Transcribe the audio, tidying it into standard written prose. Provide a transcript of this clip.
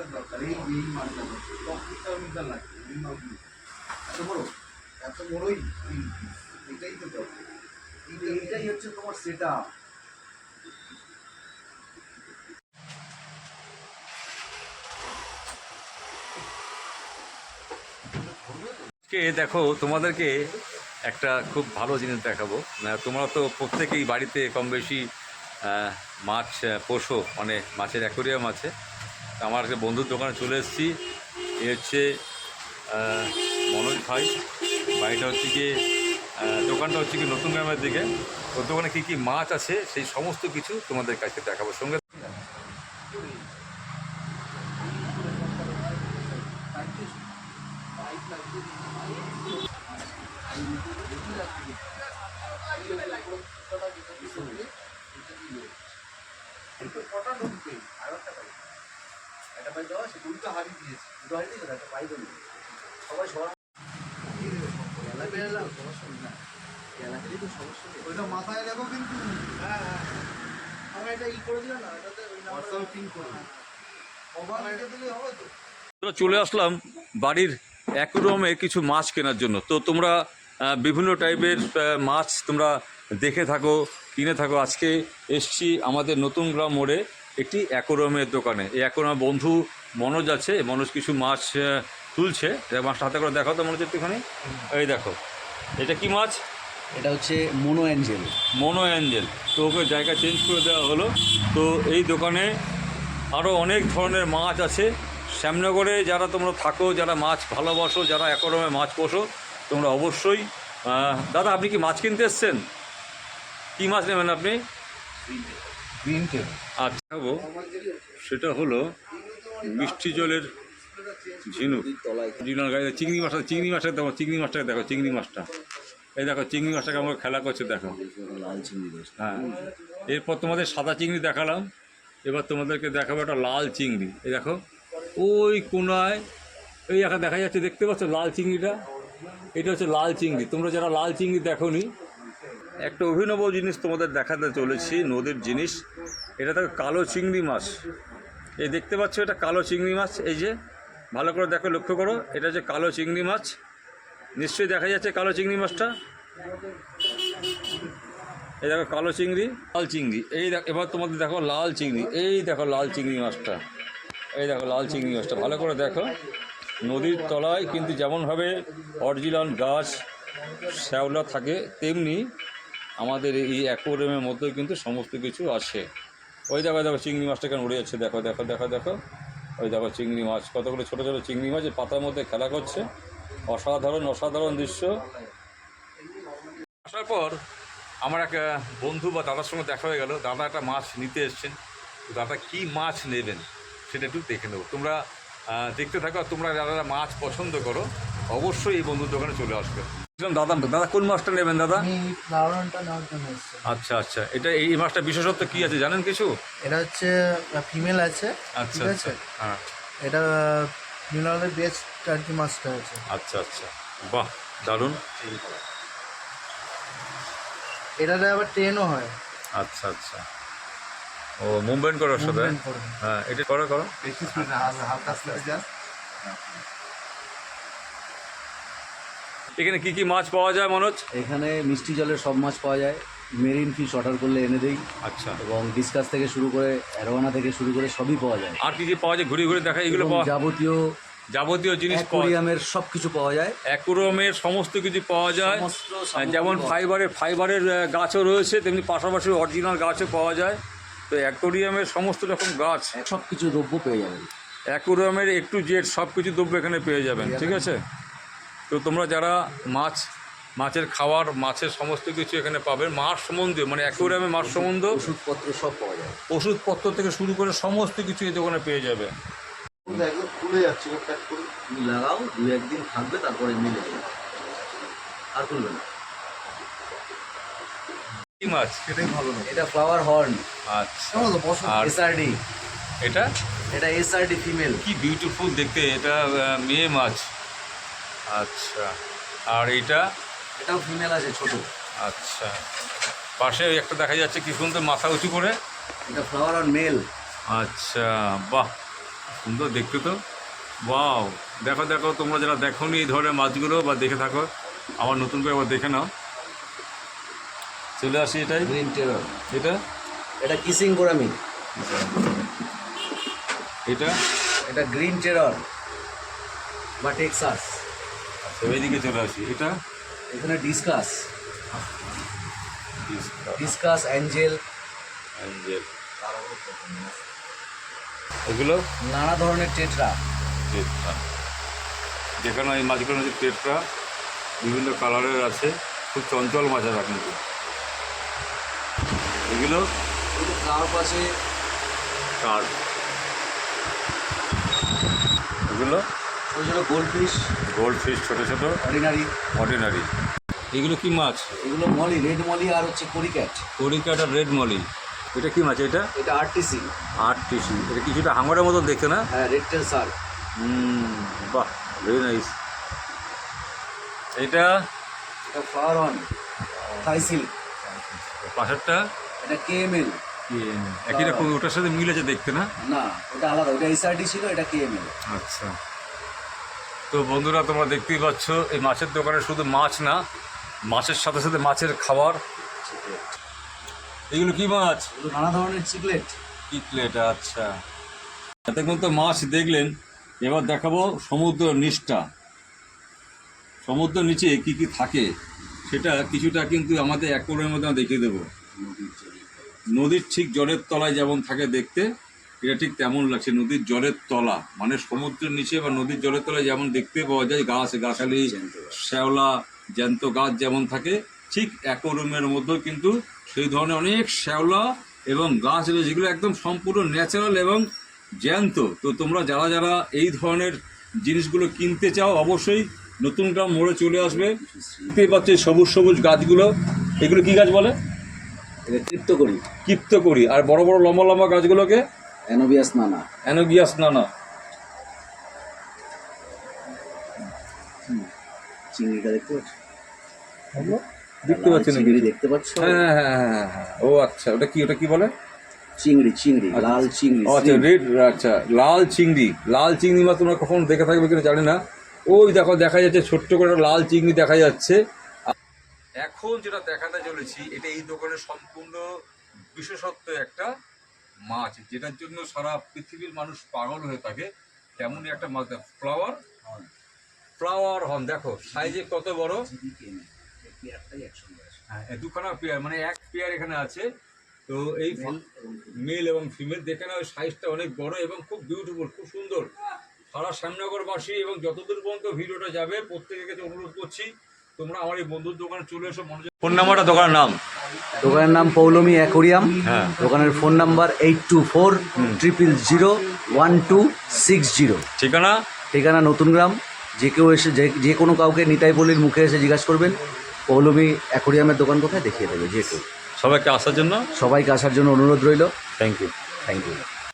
মাছটার দরকার, এই মাছটা মিটার লাগবে, এত বড়, এত বড়ই এটাই তো দরকার। এইটাই হচ্ছে তোমার সেট আপ। দেখো তোমাদেরকে একটা খুব ভালো জিনিস দেখাবো। তোমরা তো প্রত্যেকেই বাড়িতে কম বেশি মাছ পোষো, মানে মাছের অ্যাকোরিয়াম আছে। আমার একটা বন্ধুর দোকানে চলে এসেছি। এ হচ্ছে মনোজ ভাই। বাড়িটা হচ্ছে কি, দোকানটা হচ্ছে কি নতুন গ্রামের দিকে। ওর দোকানে কী কী মাছ আছে সেই সমস্ত কিছু তোমাদের কাছে দেখাবো। সঙ্গে কটা ঢুকবে আর একটা পাই, একটা পাই দেওয়া আছে, দুটো হাড়ি দিয়েছে, দুটো হাড়ি দিয়েছে, একটা পাই দেবে সবাই সরা এলা বেরোলাম সমস্যা না, এলাকারই তো সমস্যা নেই, ওইটা মাথায় রাখো কিন্তু। হ্যাঁ হ্যাঁ, আমি এটা ই করে দিও না, এটাতে ওই নাম্বার পিন করে মোবাইল এটা দিলে হবে তো। চলে আসলাম বাড়ির অ্যাকোরিয়ামে কিছু মাছ কেনার জন্য। তো তোমরা বিভিন্ন টাইপের মাছ তোমরা দেখে থাকো, কিনে থাকো। আজকে এসছি আমাদের নতুন গ্রাম মোড়ে একটি অ্যাকোরিয়ামের দোকানে। এই অ্যাকোরিয়াম বন্ধু মনোজ আছে, মনোজ কিছু মাছ তুলছে। মাছটা হাতে করে দেখাও তো মনোজ একটুখানি। এই দেখো, এটা কি মাছ? এটা হচ্ছে মোনো অ্যাঞ্জেল। Mono Angel. তো ওকে জায়গা চেঞ্জ করে দেওয়া হলো। তো এই দোকানে আরও অনেক ধরনের মাছ আছে। শ্যামনগরে যারা তোমরা থাকো, যারা মাছ ভালোবাসো, যারা অ্যাকোরিয়ামে মাছ পোষো, তোমরা অবশ্যই। দাদা, আপনি কি মাছ কিনতে এসছেন? কী মাছ নেবেন আপনি? আচ্ছা, খাবো সেটা হলো মিষ্টি জলের ঝিনুক, চিংড়ি মাছটা। চিংড়ি মাছটা দেখো, চিংড়ি মাছটাকে দেখো, চিংড়ি মাছটা। এই দেখো, চিংড়ি মাছটাকে আমরা খেলা করছে, দেখো। লাল চিংড়ি। হ্যাঁ, এরপর তোমাদের সাদা চিংড়ি দেখালাম, এবার তোমাদেরকে দেখাবো একটা লাল চিংড়ি। এই দেখো, ওই কোনায় এই একটা দেখা যাচ্ছে, দেখতে পাচ্ছ লাল চিংড়িটা? এটা হচ্ছে লাল চিংড়ি। তোমরা যারা লাল চিংড়ি দেখোনি, একটা অভিনব জিনিস তোমাদের দেখাতে চলেছি, নদীর জিনিস। এটা দেখো, কালো চিংড়ি মাছ। এই দেখতে পাচ্ছ, এটা কালো চিংড়ি মাছ। এই যে ভালো করে দেখো, লক্ষ্য করো, এটা হচ্ছে কালো চিংড়ি মাছ। নিশ্চয়ই দেখা যাচ্ছে কালো চিংড়ি মাছটা। এই দেখো কালো চিংড়ি, লাল চিংড়ি। এই দেখো, এবার তোমাদের দেখো লাল চিংড়ি। এই দেখো লাল চিংড়ি মাছটা। এই দেখো লাল চিংড়ি মাছটা, ভালো করে দেখো। নদীর তলায় কিন্তু যেমনভাবে অরিজিনাল গাছ শ্যাওলা থাকে, তেমনি আমাদের এই অ্যাকোরিয়ামের মধ্যেও কিন্তু সমস্ত কিছু আছে। ওই দেখো, দেখো চিংড়ি মাছটা কেন উড়ে যাচ্ছে, দেখো দেখো দেখো দেখো। ওই দেখো চিংড়ি মাছ, কতগুলো ছোটো ছোটো চিংড়ি মাছ পাতার মধ্যে খেলা করছে। অসাধারণ অসাধারণ দৃশ্য। আসার পর আমার এক বন্ধু বা দাদার সঙ্গে দেখা হয়ে গেল। দাদা একটা মাছ নিতে এসছেন। দাদা কি মাছ নেবেন সেটা একটু দেখে নেবো। তোমরা দেখতে থাকো। তোমরা যারা মাছ পছন্দ করো, অবশ্যই এই বন্ধুর দোকানে চলে আসবে। দাদা, দাদা কোন মাছটা নেবেন দাদা? আচ্ছা আচ্ছা, এটা এই মাছটা বিশেষত্ব কি আছে জানেন কিছু? এটা হচ্ছে ফিমেল আছে। আচ্ছা আচ্ছা, হ্যাঁ, এটা ফিমেলের বেস্ট আর কি মাছটা আছে। আচ্ছা আচ্ছা, বাহ, দারুণ। এটাতে আবার ট্রেনও হয়। আচ্ছা আচ্ছা, ও মুভমেন্ট করার সাথে। হ্যাঁ, এটা করো করো। এখানে কি কি মাছ পাওয়া যায় মনোজ? এখানে মিষ্টি জলের সব মাছ পাওয়া যায়। মেরিন ফিশ অর্ডার করলে এনে দেই। আচ্ছা, এবং ডিসকাস থেকে শুরু করে অ্যারোয়ানা থেকে শুরু করে সবই পাওয়া যায়। আর কি কি পাওয়া যায়? ঘুরে ঘুরে দেখা, এগুলো পাওয়া যাবতীয় জিনিস, অ্যাকোরিয়ামের সব কিছু পাওয়া যায়। অ্যাকোরিয়ামের সমস্ত কিছু পাওয়া যায়। যেমন ফাইবারের গাছও রয়েছে, তেমনি পাশাপাশি অরিজিনাল গাছও পাওয়া যায়। তো অ্যাকোরিয়ামের সমস্ত রকম গাছ, সব কিছু দ্রব্য পেয়ে যাবেন। অ্যাকোরিয়ামের A to Z সব কিছু দ্রব্য এখানে পেয়ে যাবেন। ঠিক আছে? তো তোমরা যারা মাছের খাবার, মাছের সমস্ত কিছু এখানে পাবেন। মাছ সম্বন্ধে, মানে অ্যাকোরিয়ামে মাছ সম্বন্ধে ওষুধপত্র সব পাওয়া যায়। ওষুধপত্র থেকে শুরু করে সমস্ত কিছু এই দোকানে পেয়ে যাবে। খুলে যাচ্ছে, তুমি লাগাও, 2-1 দিন থাকবে, তারপরে মিলে যাবে, আর তুলবে না। কি মাছ? সেটাই ভালো না। এটা ফ্লাওয়ার হর্ন। আচ্ছা, আর এসআরডি। এটা এসআরডি ফিমেল। কি বিউটিফুল দেখতে। এটা মেয়ে মাছ। আচ্ছা, আর এটাও ফিমেল আছে, ছোট। আচ্ছা, পাশে একটা দেখা যাচ্ছে কি সুন্দর মাথা উঁচু করে। এটা ফ্লাওয়ার হর্ন মেল। আচ্ছা, বাহ, সুন্দর দেখতে তো। ওয়াও, দেখো দেখো, তোমরা যারা দেখোনি এই ধরনের মাছগুলো বা দেখে থাকো, আবার নতুন করে আবার দেখে নাও। চলে আসি এটাই, গ্রিন টেরর, এটা এটা কিসিং গোরামি, এটা এটা গ্রিন টেরর বা টেক্সাস। আচ্ছা, ওইদিকে চলে আসি। এটা এখানে ডিসকাস, ডিসকাস, অ্যাঞ্জেল, অ্যাঞ্জেল। এগুলো নানা ধরনের টেট্রা। টেট্রা, যেখানে এই মাছগুলো হচ্ছে টেট্রা, বিভিন্ন কালারের আছে, খুব চঞ্চল মাছ আছে কিন্তু। এগুলো কার্প আছে, কার্প। এগুলো ছোটো ছোটো গোল্ড ফিশ, গোল্ড ফিশ, ছোটো ছোটো অর্ডিনারি। অর্ডিনারি। এগুলো কি মাছ? এগুলো মলি, রেড মলি আর হচ্ছে কোরিক্যাট। কোরিক্যাট আর রেড মলি। এটা কি মাছ? এটা এটা আরটিসি। আরটিসি। এটা কিছুটা হাঙরের মতো দেখতে না? হ্যাঁ, রেড টেল শার্ক। বাহ, ভেরি নাইস। এটা এটা ফ্লাওয়ার অন, থাই সিল্ক। পাশেরটা এটা কেএমএল। একই রকম, ওটার সাথে মিলেছে দেখতে না? না, ওটা আলাদা, ওটা এসআরডি ছিল, এটা কেএমএল। আচ্ছা, তো বন্ধুরা তোমরা দেখতেই পাচ্ছ এই মাছের দোকানে শুধু মাছ না, মাছের সাথে সাথে মাছের খাবার। এগুলো কি মাছ? এগুলো নানা ধরনের চিকলেট। পিকলেট। আচ্ছা, এতক্ষণ তো মাছ দেখলেন, এবার দেখাবো সমুদ্র নিচটা। সমুদ্র নিচে কি কি থাকে সেটা কিছুটা কিন্তু আমাদের অ্যাকোয়ারিয়ামের মধ্যে আমরা দেখিয়ে দেবো। নদীর ঠিক জলের তলায় যেমন থাকে দেখতে, এটা ঠিক তেমন লাগছে। নদীর জলের তলা মানে সমুদ্রের নিচে বা নদীর জলের তলায় যেমন দেখতে পাওয়া যায় গাছ গাছালি, শ্যাওলা, জ্যান্ত গাছ যেমন থাকে, ঠিক অ্যাকোয়ারিয়ামের মধ্যেও কিন্তু সেই ধরনের অনেক শ্যাওলা এবং গাছ রয়েছে, যেগুলো একদম সম্পূর্ণ ন্যাচারাল এবং জ্যান্ত। তো তোমরা যারা যারা এই ধরনের জিনিসগুলো কিনতে চাও, অবশ্যই নতুন গ্রাম মোড়ে চলে আসবে। দেখতে পাচ্ছি সবুজ সবুজ গাছগুলো, এগুলো কি গাছ বলে? এটা ক্রিপ্টোকরি। কিপ্তকরি। আর বড় বড় লম্বা লম্বা গাছগুলোকে অ্যানোবিয়াস নানা। অ্যানোগিয়াস নানা। চিংড়িটা দেখতে পাচ্ছ? দেখতে পাচ্ছি না? চিংড়ি দেখতে পাচ্ছ? হ্যাঁ হ্যাঁ হ্যাঁ হ্যাঁ। ও আচ্ছা, ওটা কি, ওটা কি বলে? চিংড়ি, চিংড়ি, লাল চিংড়ি। আচ্ছা, রেড। আচ্ছা, লাল চিংড়ি। লাল চিংড়ি মাছ তোমরা কখন দেখে থাকবে কিনা জানি না। ওই দেখো, দেখা যাচ্ছে ছোট্ট করে একটা লাল চিংড়ি দেখা যাচ্ছে। এখন যেটা দেখাতে চলেছি, এটা এই দোকানের সম্পূর্ণ বিশেষত্ব একটা মাছ, যেটার জন্য সারা পৃথিবীর মানুষ পাগল হয়ে থাকে। তেমনই একটা মাছ, ফ্লাওয়ার ফ্লাওয়ার হর্ন। দেখো সাইজে কত বড়। হ্যাঁ, দুখানা পেয়ার, মানে এক পেয়ার এখানে আছে। তো এই মেল এবং ফিমেল দেখে না, ওই সাইজটা অনেক বড় এবং খুব বিউটিফুল, খুব সুন্দর। সারা শ্যামনগরবাসী এবং যতদূর পর্যন্ত ভিডিওটা যাবে প্রত্যেকের কাছে অনুরোধ করছি, তোমরা আমার এই বন্ধুর দোকানে চলে এসো। মনোযোগ। ফোন নাম্বারটা, দোকানের নাম? দোকানের নাম পৌলমী অ্যাকোরিয়াম। হ্যাঁ। দোকানের ফোন নাম্বার 8240001260। ঠিকানা? ঠিকানা নতুন গ্রাম। যে কেউ এসে, যে কোনো কাউকে নিতাই পল্লীর মুখে এসে জিজ্ঞাসা করবেন পৌলমী অ্যাকোরিয়ামের দোকান কোথায়, দেখিয়ে দেবে যে কেউ। সবাইকে আসার জন্য, সবাইকে আসার জন্য অনুরোধ রইল। Thank you. Thank you.